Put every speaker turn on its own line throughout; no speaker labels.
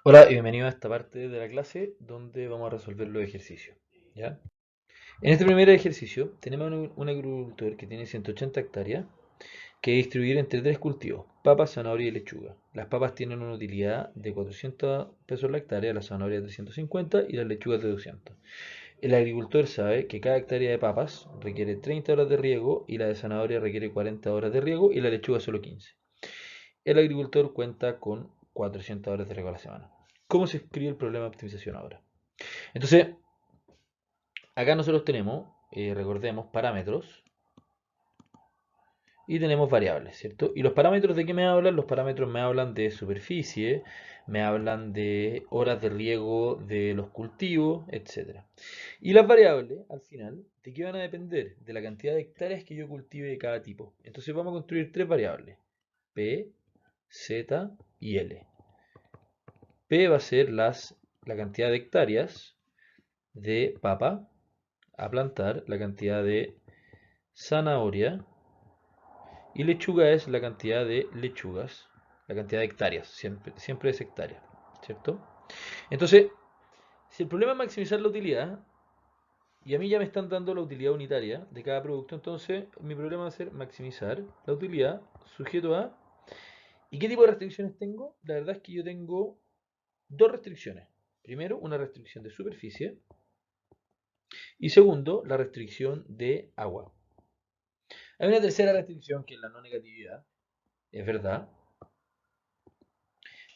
Hola y bienvenido a esta parte de la clase donde vamos a resolver los ejercicios. ¿Ya? En este primer ejercicio tenemos un agricultor que tiene 180 hectáreas que distribuir entre tres cultivos, papas, zanahoria y lechuga. Las papas tienen una utilidad de 400 pesos la hectárea, las zanahorias de 150 y las lechugas de 200. El agricultor sabe que cada hectárea de papas requiere 30 horas de riego y la de zanahoria requiere 40 horas de riego y la lechuga solo 15. El agricultor cuenta con 400 horas de riego a la semana. ¿Cómo se escribe el problema de optimización ahora? Entonces, acá nosotros tenemos, recordemos, parámetros y tenemos variables, ¿cierto? ¿Y los parámetros de qué me hablan? Los parámetros me hablan de superficie, me hablan de horas de riego de los cultivos, etcétera. Y las variables, al final, ¿de qué van a depender? De la cantidad de hectáreas que yo cultive de cada tipo. Entonces vamos a construir tres variables, P, Z y L. P va a ser la cantidad de hectáreas de papa a plantar, la cantidad de zanahoria y lechuga es la cantidad de lechugas, la cantidad de hectáreas, siempre es hectárea, ¿cierto? Entonces, si el problema es maximizar la utilidad, y a mí ya me están dando la utilidad unitaria de cada producto, entonces mi problema va a ser maximizar la utilidad sujeto a... ¿Y qué tipo de restricciones tengo? La verdad es que yo tengo dos restricciones. Primero, una restricción de superficie y segundo, la restricción de agua. Hay una tercera restricción que es la no negatividad, es verdad.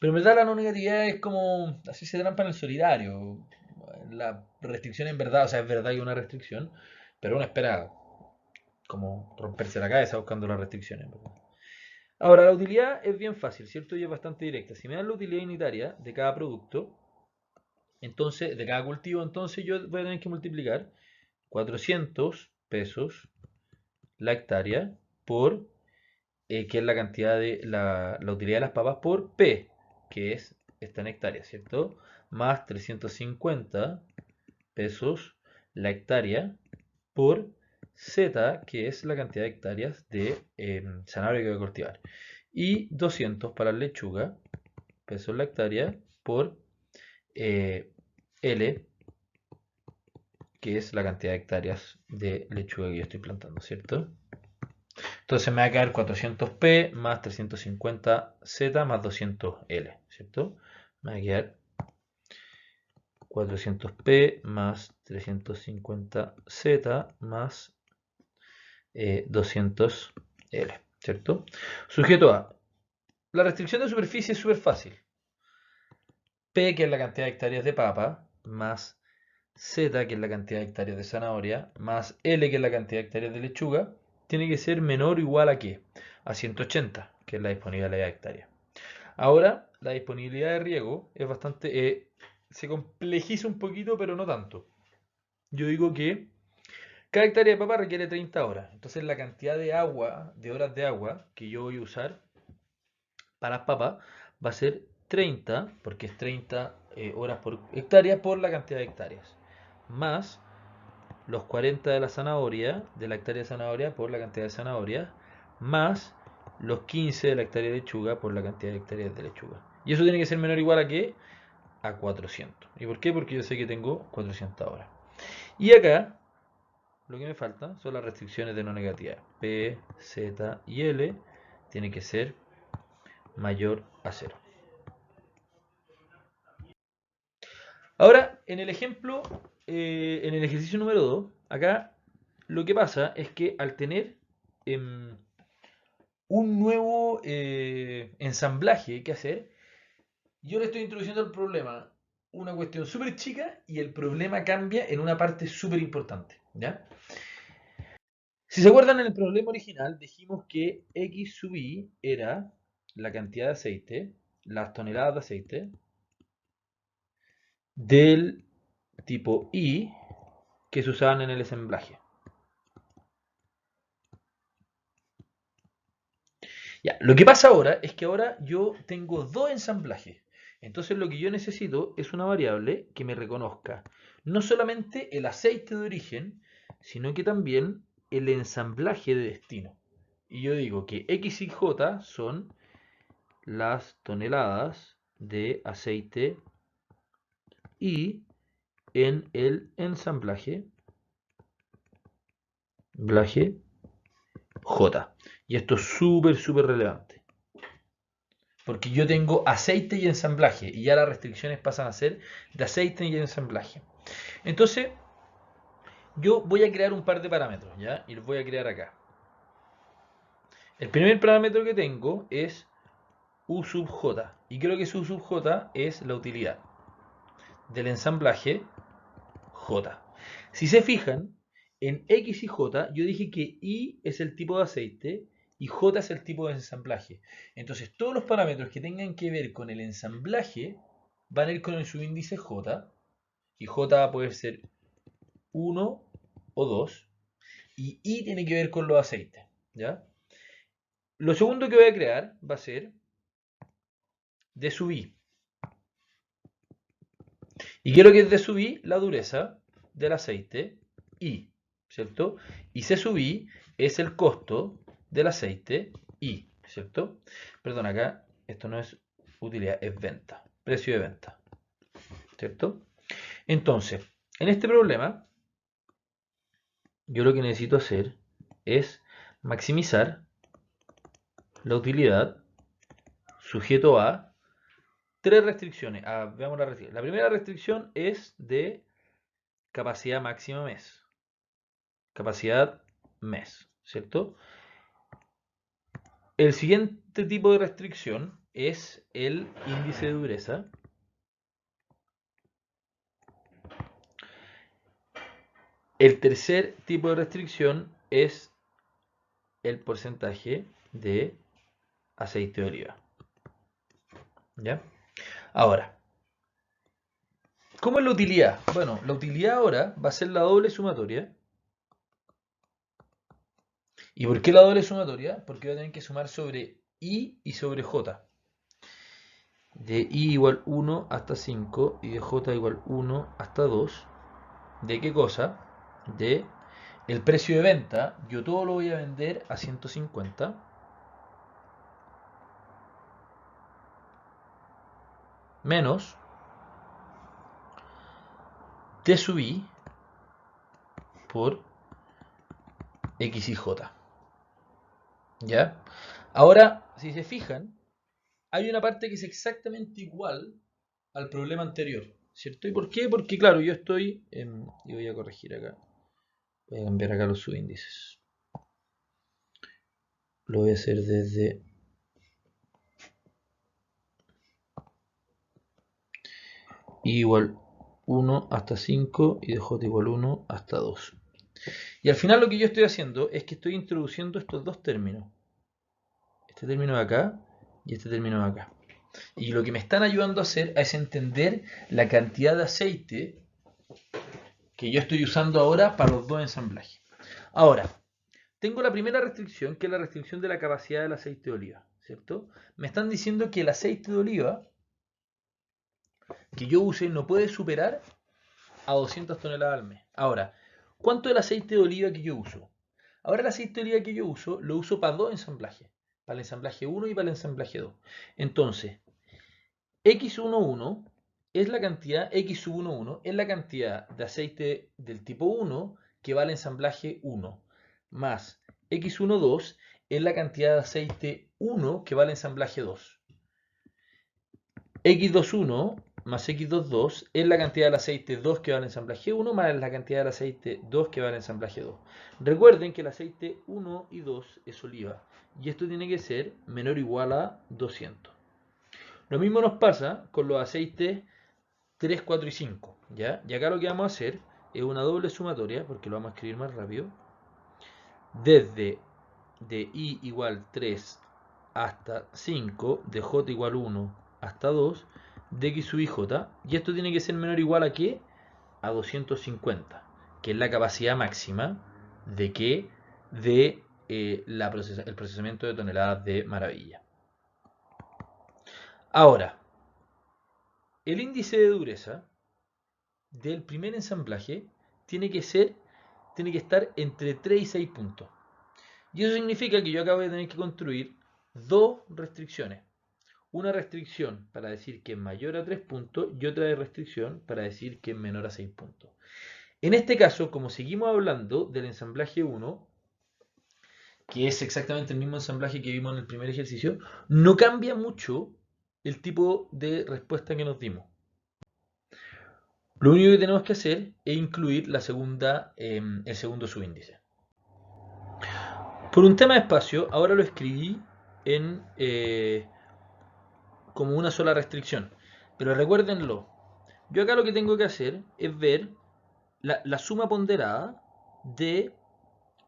Pero en verdad la no negatividad es como así se trampa en el solidario. La restricción en verdad, o sea, es verdad que hay una restricción, pero uno espera como romperse la cabeza buscando las restricciones, ¿verdad? Ahora, la utilidad es bien fácil, ¿cierto? Y es bastante directa. Si me dan la utilidad unitaria de cada producto, entonces, de cada cultivo, entonces yo voy a tener que multiplicar 400 pesos la hectárea por que es la cantidad de la utilidad de las papas por P, que es esta en hectáreas, ¿cierto? Más 350 pesos la hectárea por Z, que es la cantidad de hectáreas de zanahoria que voy a cultivar. Y 200 para la lechuga, pesos la hectárea, por eh, L, que es la cantidad de hectáreas de lechuga que yo estoy plantando, ¿cierto? Entonces me va a quedar 400p más 350z más 200l, ¿cierto? Me va a quedar 400p más 350z más 200l, ¿cierto? Sujeto a. La restricción de superficie es súper fácil. P, que es la cantidad de hectáreas de papa, más Z, que es la cantidad de hectáreas de zanahoria, más L, que es la cantidad de hectáreas de lechuga, tiene que ser menor o igual a qué? A 180, que es la disponibilidad de hectáreas. Ahora, la disponibilidad de riego es bastante... se complejiza un poquito, pero no tanto. Yo digo que cada hectárea de papa requiere 30 horas. Entonces la cantidad de agua, de horas de agua que yo voy a usar para las papas va a ser 30, porque es 30 horas por hectárea por la cantidad de hectáreas. Más los 40 de la zanahoria, de la hectárea de zanahoria por la cantidad de zanahoria, más los 15 de la hectárea de lechuga por la cantidad de hectáreas de lechuga. Y eso tiene que ser menor o igual a qué? A 400. ¿Y por qué? Porque yo sé que tengo 400 horas. Y acá, lo que me falta son las restricciones de no negatividad. P, Z y L tiene que ser mayor a cero. Ahora, en el ejemplo, en el ejercicio número 2, acá lo que pasa es que al tener un nuevo ensamblaje que hacer, yo le estoy introduciendo al problema una cuestión súper chica y el problema cambia en una parte súper importante, ¿ya? Si se acuerdan en el problema original, dijimos que X sub I era la cantidad de aceite, las toneladas de aceite, del tipo I que se usaban en el ensamblaje. Ya, lo que pasa ahora es que ahora yo tengo dos ensamblajes. Entonces lo que yo necesito es una variable que me reconozca no solamente el aceite de origen, sino que también el ensamblaje de destino. Y yo digo que X y J son las toneladas de aceite y en el ensamblaje J. Y esto es súper relevante. Porque yo tengo aceite y ensamblaje y ya las restricciones pasan a ser de aceite y ensamblaje. Entonces, yo voy a crear un par de parámetros, ¿ya? Y los voy a crear acá. El primer parámetro que tengo es U sub J. ¿Y qué es lo que es U sub J? Es la utilidad del ensamblaje J. Si se fijan, en X y J yo dije que I es el tipo de aceite y J es el tipo de ensamblaje. Entonces todos los parámetros que tengan que ver con el ensamblaje van a ir con el subíndice J. Y J va a poder ser 1 o 2. Y I tiene que ver con los aceites. ¿Ya? Lo segundo que voy a crear va a ser D sub I. ¿Y qué es lo que es D sub I? La dureza del aceite I, ¿cierto? Y C sub I es el costo del aceite I, ¿cierto? Perdón, acá esto no es utilidad, es venta, precio de venta, ¿cierto? Entonces, en este problema, yo lo que necesito hacer es maximizar la utilidad sujeto a tres restricciones. Veamos la restricción. La primera restricción es de capacidad máxima mes. Capacidad mes, ¿cierto? El siguiente tipo de restricción es el índice de dureza. El tercer tipo de restricción es el porcentaje de aceite de oliva. ¿Ya? Ahora, ¿cómo es la utilidad? Bueno, la utilidad ahora va a ser la doble sumatoria. ¿Y por qué la doble sumatoria? Porque voy a tener que sumar sobre I y sobre J. De I igual 1 hasta 5 y de J igual 1 hasta 2. ¿De qué cosa? De el precio de venta. Yo todo lo voy a vender a 150. Menos T sub I por X y J. ¿Ya? Ahora, si se fijan, hay una parte que es exactamente igual al problema anterior, ¿cierto? ¿Y por qué? Porque claro, yo estoy y voy a corregir acá. Voy a cambiar acá los subíndices. Lo voy a hacer desde I igual 1 hasta 5 y de J igual 1 hasta 2. Y al final lo que yo estoy haciendo es que estoy introduciendo estos dos términos. Este término de acá y este término de acá. Y lo que me están ayudando a hacer es entender la cantidad de aceite que yo estoy usando ahora para los dos ensamblajes. Ahora, tengo la primera restricción, que es la restricción de la capacidad del aceite de oliva, ¿cierto? Me están diciendo que el aceite de oliva que yo use no puede superar a 200 toneladas al mes. Ahora, ¿cuánto es el aceite de oliva que yo uso? Ahora el aceite de oliva que yo uso, lo uso para dos ensamblajes. Para el ensamblaje 1 y para el ensamblaje 2. Entonces, X11 es la cantidad, X sub 11 es la cantidad de aceite del tipo 1 que va al ensamblaje 1. Más X12 es la cantidad de aceite 1 que va al ensamblaje 2. X21 más X22 es la cantidad del aceite 2 que va al ensamblaje 1 más la cantidad del aceite 2 que va al ensamblaje 2. Recuerden que el aceite 1 y 2 es oliva y esto tiene que ser menor o igual a 200. Lo mismo nos pasa con los aceites 3, 4 y 5. ¿Ya? Y acá lo que vamos a hacer es una doble sumatoria, porque lo vamos a escribir más rápido. Desde de I igual 3 hasta 5, de J igual 1 hasta 2, de X sub IJ. Y esto tiene que ser menor o igual a ¿qué? A 250, que es la capacidad máxima de ¿qué? De el procesamiento de toneladas de maravilla. Ahora, el índice de dureza del primer ensamblaje tiene que estar entre 3 y 6 puntos. Y eso significa que yo acabo de tener que construir dos restricciones. una restricción para decir que es mayor a 3 puntos y otra restricción para decir que es menor a 6 puntos. En este caso, como seguimos hablando del ensamblaje 1, que es exactamente el mismo ensamblaje que vimos en el primer ejercicio, no cambia mucho el tipo de respuesta que nos dimos. Lo único que tenemos que hacer es incluir el segundo subíndice. Por un tema de espacio, ahora lo escribí como una sola restricción. Pero recuérdenlo, yo acá lo que tengo que hacer es ver la suma ponderada de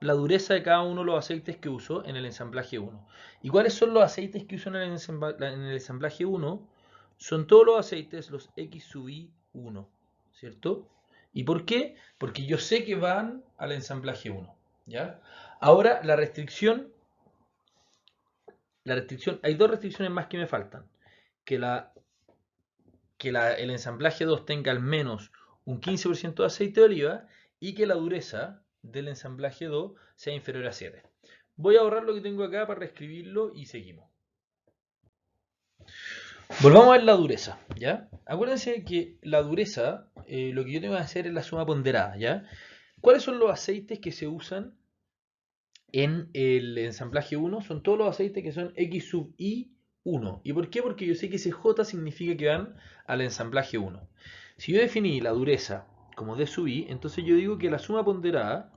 la dureza de cada uno de los aceites que uso en el ensamblaje 1. ¿Y cuáles son los aceites que uso en el ensamblaje 1? Son todos los aceites, los X sub I 1, ¿cierto? ¿Y por qué? Porque yo sé que van al ensamblaje 1, ¿ya? Ahora, la restricción, hay dos restricciones más que me faltan. Que el ensamblaje 2 tenga al menos un 15% de aceite de oliva y que la dureza del ensamblaje 2 sea inferior a 7. Voy a borrar lo que tengo acá para reescribirlo y seguimos. Volvamos a ver la dureza, ¿ya? Acuérdense que la dureza, lo que yo tengo que hacer es la suma ponderada, ¿ya? ¿Cuáles son los aceites que se usan en el ensamblaje 1? Son todos los aceites que son X sub I 1. ¿Y por qué? Porque yo sé que ese J significa que van al ensamblaje 1. Si yo definí la dureza como D sub I, entonces yo digo que la suma ponderada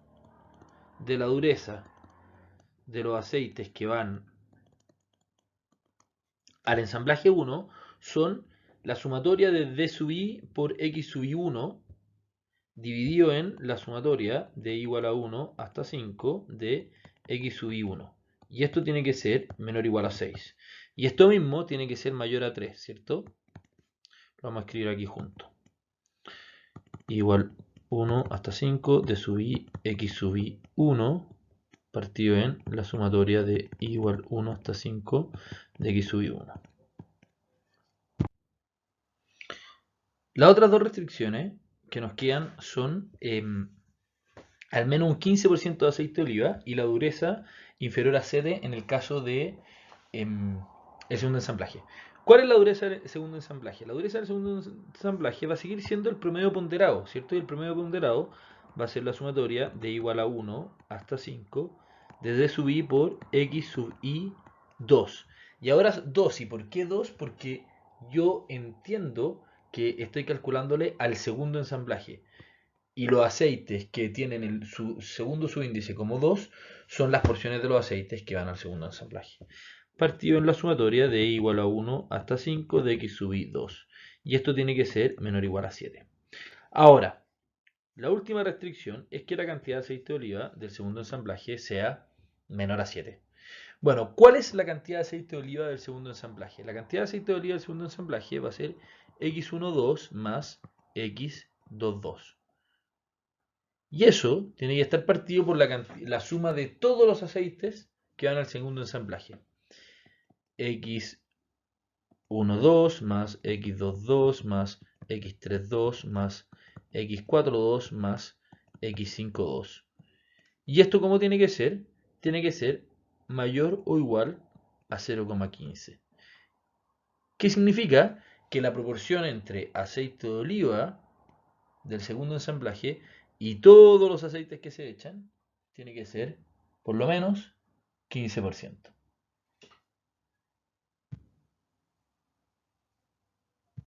de la dureza de los aceites que van al ensamblaje 1 son la sumatoria de D sub I por X sub I1 dividido en la sumatoria de igual a 1 hasta 5 de X sub I1. Y esto tiene que ser menor o igual a 6. Y esto mismo tiene que ser mayor a 3, ¿cierto? Lo vamos a escribir aquí junto. Igual 1 hasta 5 de sub I X sub I1 partido en la sumatoria de igual 1 hasta 5 de X sub I1. Las otras dos restricciones que nos quedan son al menos un 15% de aceite de oliva y la dureza inferior a 7 en el caso de el segundo ensamblaje. ¿Cuál es la dureza del segundo ensamblaje? La dureza del segundo ensamblaje va a seguir siendo el promedio ponderado, ¿cierto? Y el promedio ponderado va a ser la sumatoria de igual a 1 hasta 5 de D sub I por X sub I 2. Y ahora 2. ¿Y por qué 2? Porque yo entiendo que estoy calculándole al segundo ensamblaje. Y los aceites que tienen su segundo subíndice como 2 son las porciones de los aceites que van al segundo ensamblaje. Partido en la sumatoria de igual a 1 hasta 5 de X sub I 2. Y esto tiene que ser menor o igual a 7. Ahora, la última restricción es que la cantidad de aceite de oliva del segundo ensamblaje sea menor a 7. Bueno, ¿cuál es la cantidad de aceite de oliva del segundo ensamblaje? La cantidad de aceite de oliva del segundo ensamblaje va a ser X12 más X22. Y eso tiene que estar partido por la suma de todos los aceites que van al segundo ensamblaje. X12 más X22 más X32 más X42 más X52. ¿Y esto cómo tiene que ser? Tiene que ser mayor o igual a 0,15. ¿Qué significa? Que la proporción entre aceite de oliva del segundo ensamblaje y todos los aceites que se echan tiene que ser por lo menos 15%.